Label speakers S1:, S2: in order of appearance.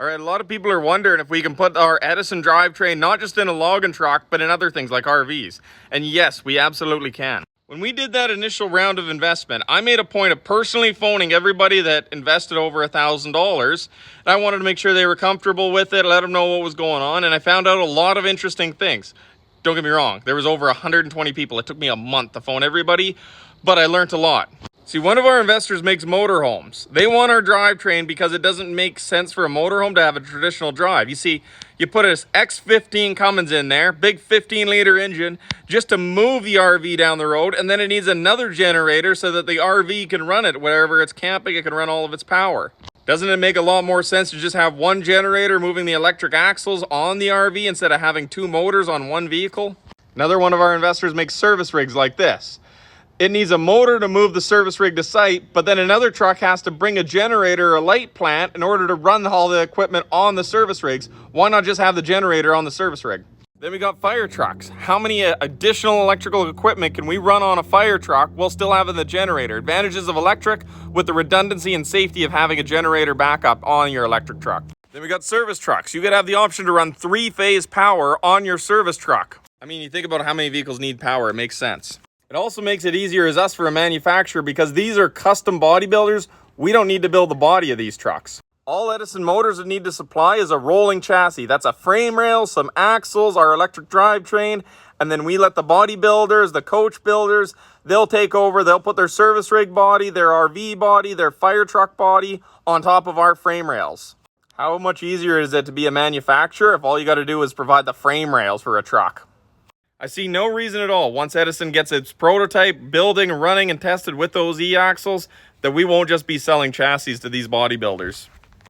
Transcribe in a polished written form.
S1: All right, a lot of people are wondering if we can put our Edison drivetrain not just in a logging truck, but in other things like RVs. And yes, we absolutely can. When we did that initial round of investment, I made a point of personally phoning everybody that invested over $1,000. And I wanted to make sure they were comfortable with it, let them know what was going on. And I found out a lot of interesting things. Don't get me wrong, there was over 120 people. It took me a month to phone everybody, but I learned a lot. See, one of our investors makes motorhomes. They want our drivetrain because it doesn't make sense for a motorhome to have a traditional drive. You see, you put an X15 Cummins in there, big 15-liter engine, just to move the RV down the road, and then it needs another generator so that the RV can run it. Wherever it's camping, it can run all of its power. Doesn't it make a lot more sense to just have one generator moving the electric axles on the RV instead of having two motors on one vehicle? Another one of our investors makes service rigs like this. It needs a motor to move the service rig to site, but then another truck has to bring a generator or a light plant in order to run all the equipment on the service rigs. Why not just have the generator on the service rig? Then we got fire trucks. How many additional electrical equipment can we run on a fire truck while still having the generator? Advantages of electric with the redundancy and safety of having a generator backup on your electric truck. Then we got service trucks. You could have the option to run 3-phase power on your service truck. I mean, you think about how many vehicles need power, it makes sense. It also makes it easier as us for a manufacturer because these are custom bodybuilders. We don't need to build the body of these trucks. All Edison Motors would need to supply is a rolling chassis. That's a frame rail, some axles, our electric drivetrain, and then we let the bodybuilders, the coach builders, they'll take over. They'll put their service rig body, their RV body, their fire truck body on top of our frame rails. How much easier is it to be a manufacturer if all you got to do is provide the frame rails for a truck? I see no reason at all, once Edison gets its prototype building, running, and tested with those e-axles, that we won't just be selling chassis to these bodybuilders.